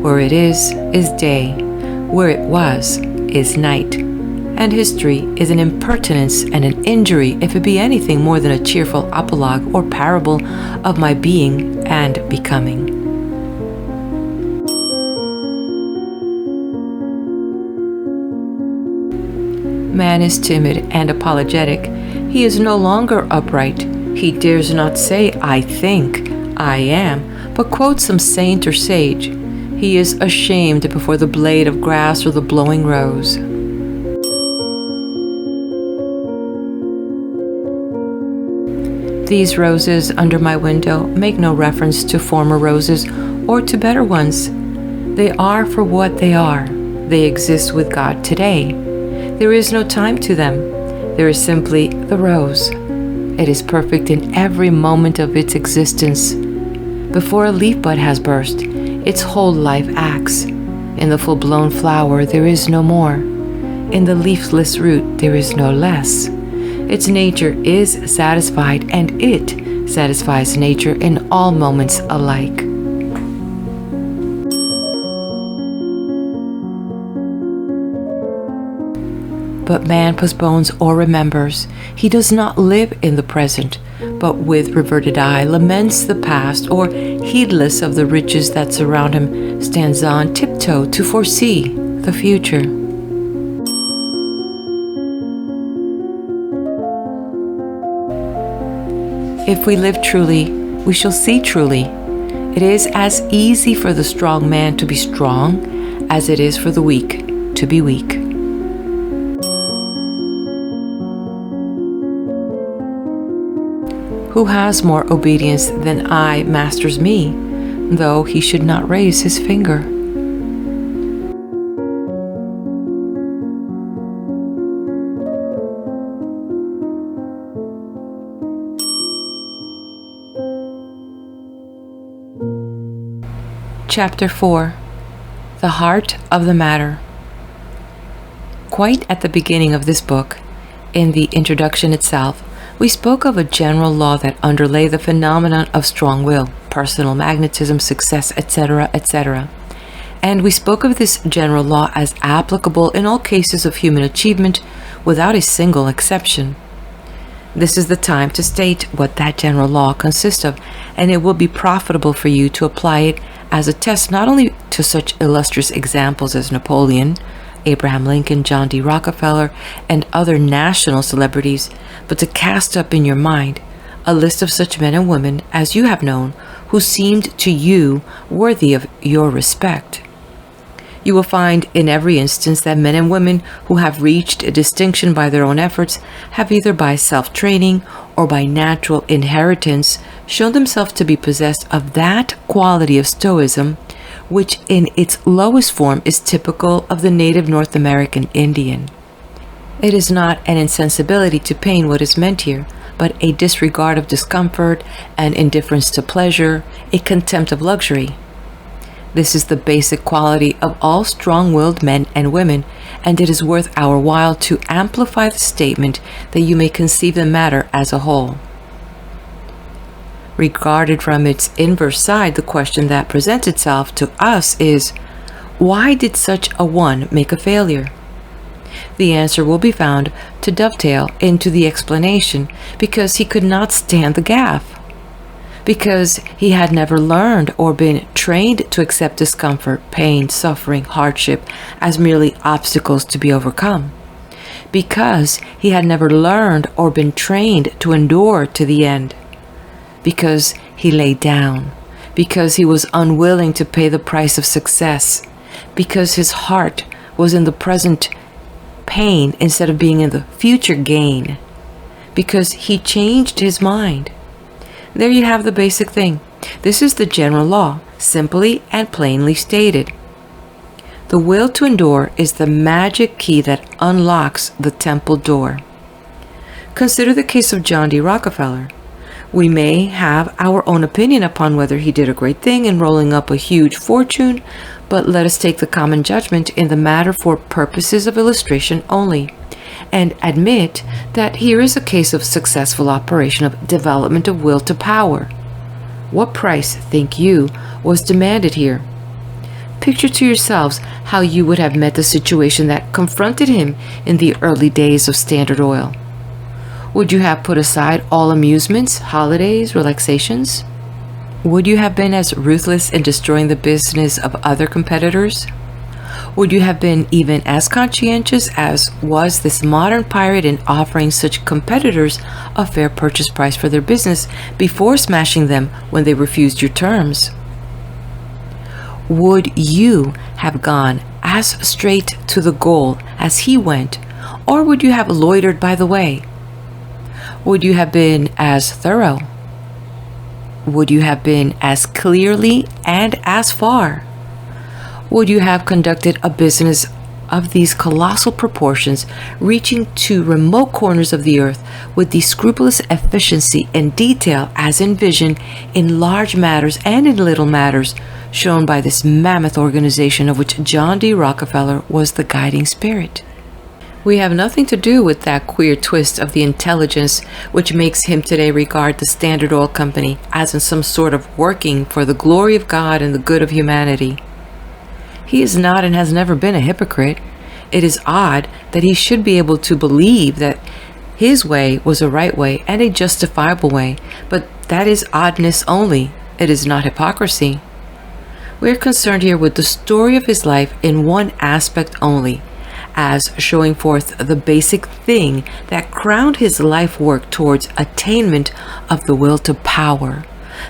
Where it is day. Where it was, is night. and history is an impertinence and an injury if it be anything more than a cheerful apologue or parable of my being and becoming. Man is timid and apologetic. He is no longer upright. He dares not say, "I think, I am," but quotes some saint or sage. He is ashamed before the blade of grass or the blowing rose. These roses under my window make no reference to former roses or to better ones. They are for what they are. They exist with God today. There is no time to them. There is simply the rose. It is perfect in every moment of its existence. Before a leaf bud has burst, its whole life acts. In the full-blown flower there is no more. In the leafless root there is no less. Its nature is satisfied, and it satisfies nature in all moments alike. But man postpones or remembers. He does not live in the present, but with reverted eye laments the past, or heedless of the riches that surround him, stands on tiptoe to foresee the future. If we live truly, we shall see truly. It is as easy for the strong man to be strong as it is for the weak to be weak. Who has more obedience than I masters me, though he should not raise his finger? Chapter 4. The Heart of the Matter. Quite at the beginning of this book, in the introduction itself, we spoke of a general law that underlay the phenomenon of strong will, personal magnetism, success, etc., etc. And we spoke of this general law as applicable in all cases of human achievement without a single exception. This is the time to state what that general law consists of, and it will be profitable for you to apply it as a test not only to such illustrious examples as Napoleon, Abraham Lincoln, John D. Rockefeller, and other national celebrities, but to cast up in your mind a list of such men and women as you have known who seemed to you worthy of your respect. You will find in every instance that men and women who have reached a distinction by their own efforts have either by self-training or by natural inheritance shown themselves to be possessed of that quality of stoicism which in its lowest form is typical of the native North American Indian. It is not an insensibility to pain what is meant here, but a disregard of discomfort, an indifference to pleasure, a contempt of luxury. This is the basic quality of all strong-willed men and women, and it is worth our while to amplify the statement that you may conceive the matter as a whole. Regarded from its inverse side, the question that presents itself to us is, why did such a one make a failure? The answer will be found to dovetail into the explanation, because he could not stand the gaff, because he had never learned or been trained to accept discomfort, pain, suffering, hardship as merely obstacles to be overcome, because he had never learned or been trained to endure to the end, because he lay down, because he was unwilling to pay the price of success, because his heart was in the present pain instead of being in the future gain, because he changed his mind. There you have the basic thing. This is the general law, simply and plainly stated. The will to endure is the magic key that unlocks the temple door. Consider the case of John D. Rockefeller. We may have our own opinion upon whether he did a great thing in rolling up a huge fortune, but let us take the common judgment in the matter for purposes of illustration only, and admit that here is a case of successful operation of development of will to power. What price, think you, was demanded here? Picture to yourselves how you would have met the situation that confronted him in the early days of Standard Oil. Would you have put aside all amusements, holidays, relaxations? Would you have been as ruthless in destroying the business of other competitors? Would you have been even as conscientious as was this modern pirate in offering such competitors a fair purchase price for their business before smashing them when they refused your terms? Would you have gone as straight to the goal as he went, or would you have loitered by the way? Would you have been as thorough? Would you have been as clearly and as far? Would you have conducted a business of these colossal proportions, reaching to remote corners of the earth with the scrupulous efficiency and detail as envisioned in large matters and in little matters, shown by this mammoth organization of which John D. Rockefeller was the guiding spirit? We have nothing to do with that queer twist of the intelligence which makes him today regard the Standard Oil Company as in some sort of working for the glory of God and the good of humanity. He is not and has never been a hypocrite. It is odd that he should be able to believe that his way was a right way and a justifiable way, but that is oddness only. It is not hypocrisy. We are concerned here with the story of his life in one aspect only, as showing forth the basic thing that crowned his life work towards attainment of the will to power,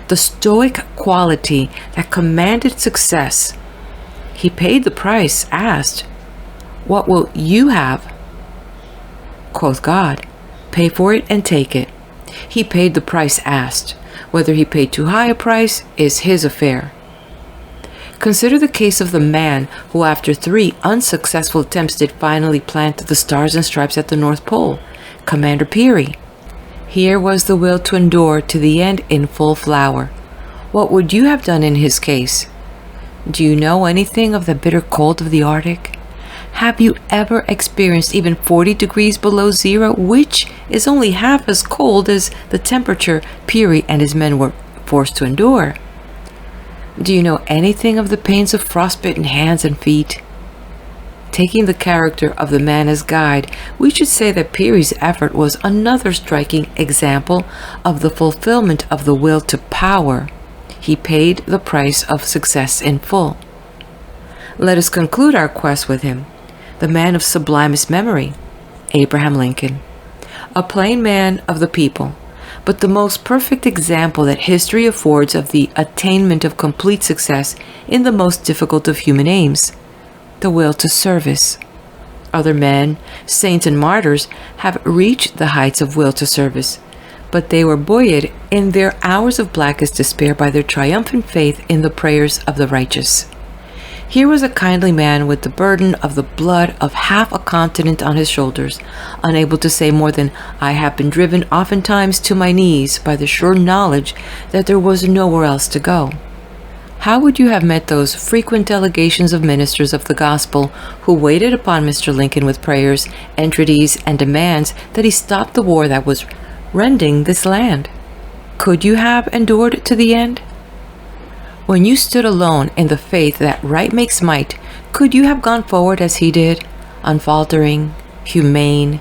the stoic quality that commanded success. He paid the price, asked, "What will you have?" Quoth God, "Pay for it and take it." He paid the price asked. Whether he paid too high a price is his affair. Consider the case of the man who after 3 unsuccessful attempts did finally plant the stars and stripes at the North Pole, Commander Peary. Here was the will to endure to the end in full flower. What would you have done in his case? Do you know anything of the bitter cold of the Arctic? Have you ever experienced even 40 degrees below zero, which is only half as cold as the temperature Peary and his men were forced to endure? Do you know anything of the pains of frostbitten hands and feet? Taking the character of the man as guide, we should say that Peary's effort was another striking example of the fulfillment of the will to power. He paid the price of success in full. Let us conclude our quest with him, the man of sublimest memory, Abraham Lincoln, a plain man of the people, but the most perfect example that history affords of the attainment of complete success in the most difficult of human aims, the will to service. Other men, saints and martyrs, have reached the heights of will to service, but they were buoyed in their hours of blackest despair by their triumphant faith in the prayers of the righteous. Here was a kindly man with the burden of the blood of half a continent on his shoulders, unable to say more than, "I have been driven oftentimes to my knees by the sure knowledge that there was nowhere else to go." How would you have met those frequent delegations of ministers of the gospel who waited upon Mr. Lincoln with prayers, entreaties, and demands that he stop the war that was rending this land? Could you have endured to the end? When you stood alone in the faith that right makes might, could you have gone forward as he did, unfaltering, humane,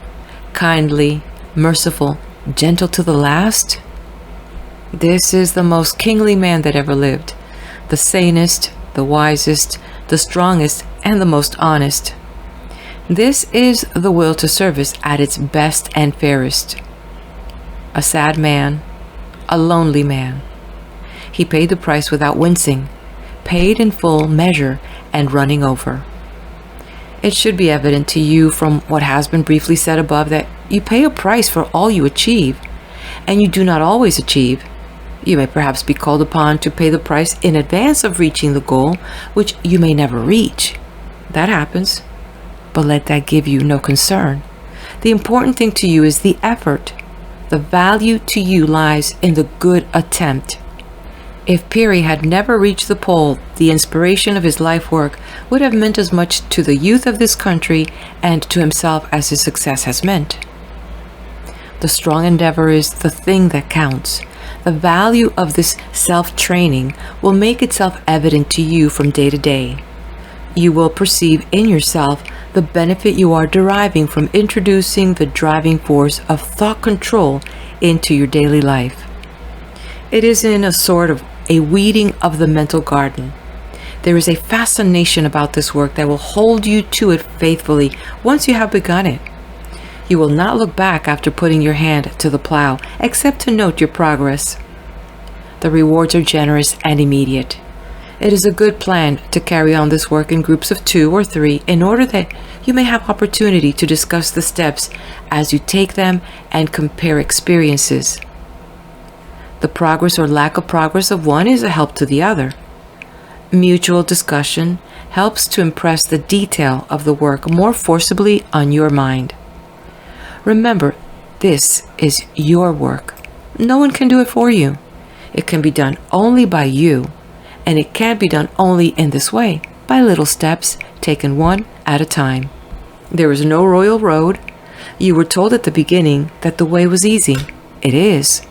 kindly, merciful, gentle to the last? This is the most kingly man that ever lived, the sanest, the wisest, the strongest, and the most honest. This is the will to service at its best and fairest. A sad man, a lonely man. He paid the price without wincing, paid in full measure and running over. It should be evident to you from what has been briefly said above that you pay a price for all you achieve, and you do not always achieve. You may perhaps be called upon to pay the price in advance of reaching the goal, which you may never reach. That happens, but let that give you no concern. The important thing to you is the effort. The value to you lies in the good attempt. If Peary had never reached the pole, the inspiration of his life work would have meant as much to the youth of this country and to himself as his success has meant. The strong endeavor is the thing that counts. The value of this self-training will make itself evident to you from day to day. you will perceive in yourself the benefit you are deriving from introducing the driving force of thought control into your daily life. It is in a sort of a weeding of the mental garden. There is a fascination about this work that will hold you to it faithfully once you have begun it. You will not look back after putting your hand to the plow, except to note your progress. The rewards are generous and immediate. It is a good plan to carry on this work in groups of 2 or 3 in order that you may have opportunity to discuss the steps as you take them and compare experiences. The progress or lack of progress of one is a help to the other. Mutual discussion helps to impress the detail of the work more forcibly on your mind. Remember, this is your work. No one can do it for you. It can be done only by you, and it can be done only in this way, by little steps taken one at a time. There is no royal road. You were told at the beginning that the way was easy. It is,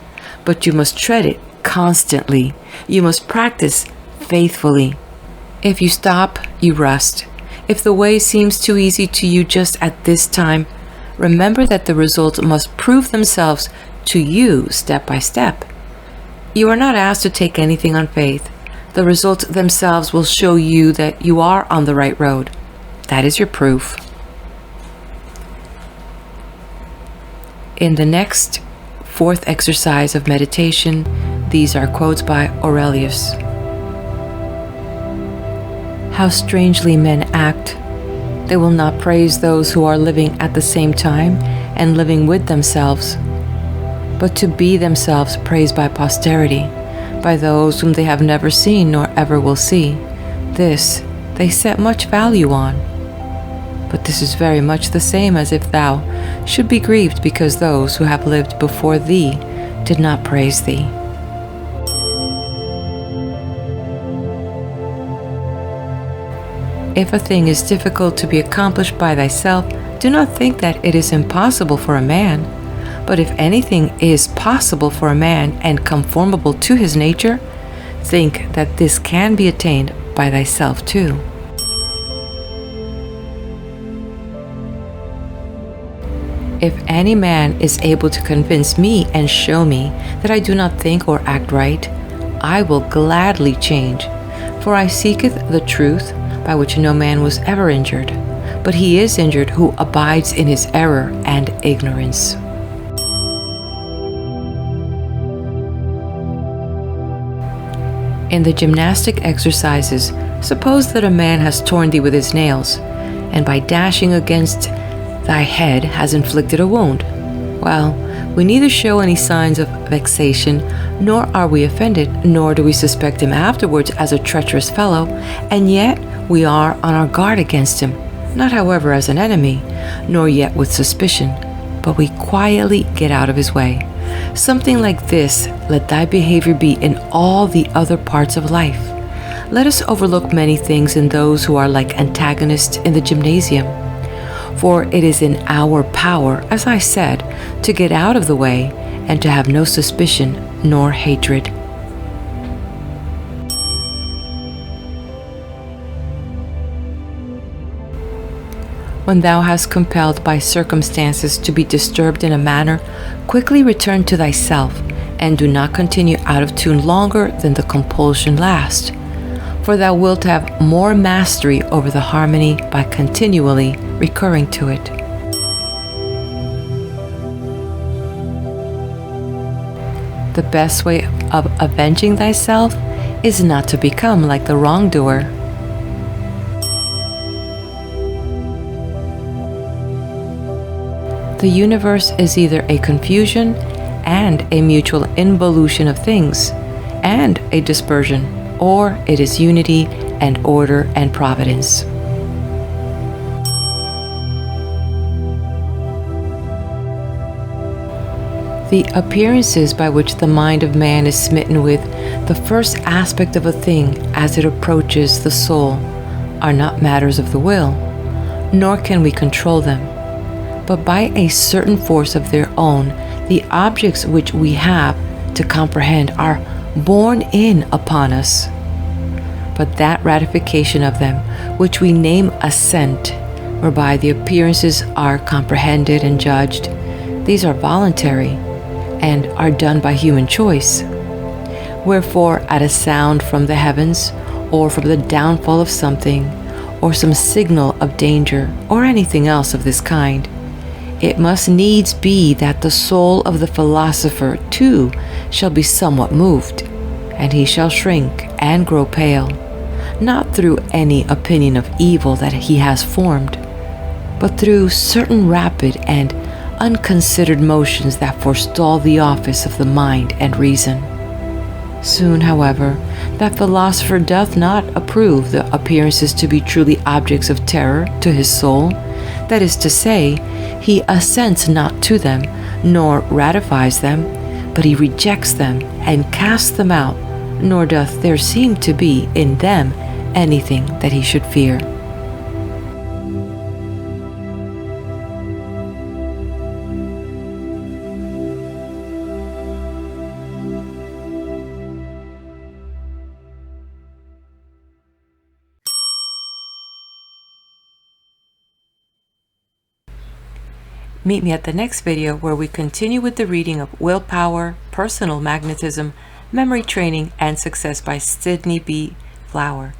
but you must tread it constantly. You must practice faithfully. If you stop, you rust. If the way seems too easy to you just at this time, remember that the results must prove themselves to you step by step. You are not asked to take anything on faith. The results themselves will show you that you are on the right road. That is your proof. In the next 4th exercise of meditation, these are quotes by Aurelius. How strangely men act. They will not praise those who are living at the same time and living with themselves, but to be themselves praised by posterity, by those whom they have never seen nor ever will see. This they set much value on. But this is very much the same as if thou should be grieved because those who have lived before thee did not praise thee. If a thing is difficult to be accomplished by thyself, do not think that it is impossible for a man. But if anything is possible for a man and conformable to his nature, think that this can be attained by thyself too. If any man is able to convince me and show me that I do not think or act right, I will gladly change, for I seeketh the truth, by which no man was ever injured, but he is injured who abides in his error and ignorance. In the gymnastic exercises, suppose that a man has torn thee with his nails, and by dashing against thy head has inflicted a wound. Well, we neither show any signs of vexation, nor are we offended, nor do we suspect him afterwards as a treacherous fellow, and yet we are on our guard against him, not however as an enemy, nor yet with suspicion, but we quietly get out of his way. Something like this let thy behavior be in all the other parts of life. Let us overlook many things in those who are like antagonists in the gymnasium, for it is in our power, as I said, to get out of the way and to have no suspicion nor hatred. When thou hast compelled by circumstances to be disturbed in a manner, quickly return to thyself, and do not continue out of tune longer than the compulsion lasts, for thou wilt have more mastery over the harmony by continually recurring to it. The best way of avenging thyself is not to become like the wrongdoer. The universe is either a confusion and a mutual involution of things, and a dispersion, or it is unity and order and providence. The appearances by which the mind of man is smitten with the first aspect of a thing as it approaches the soul are not matters of the will, nor can we control them. But by a certain force of their own, the objects which we have to comprehend are borne in upon us. but that ratification of them which we name assent, whereby the appearances are comprehended and judged. These are voluntary, and are done by human choice. Wherefore, at a sound from the heavens, or from the downfall of something, or some signal of danger, or anything else of this kind, it must needs be that the soul of the philosopher too shall be somewhat moved, and he shall shrink and grow pale, not through any opinion of evil that he has formed, but through certain rapid and unconsidered motions that forestall the office of the mind and reason. Soon, however, that philosopher doth not approve the appearances to be truly objects of terror to his soul, that is to say, he assents not to them, nor ratifies them, but he rejects them and casts them out, nor doth there seem to be in them anything that he should fear. Meet me at the next video where we continue with the reading of Willpower, Personal Magnetism, Memory Training, and Success by Sydney B. Flower.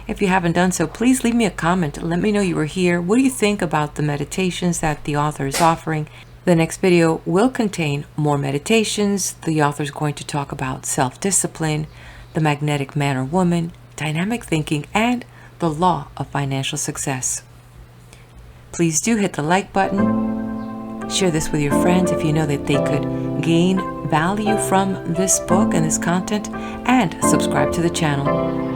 If you haven't done so, please leave me a comment. Let me know you were here. What do you think about the meditations that the author is offering? The next video will contain more meditations. The author is going to talk about self-discipline, the magnetic man or woman, dynamic thinking, and the law of financial success. Please do hit the like button. Share this with your friends if you know that they could gain value from this book and this content, and subscribe to the channel.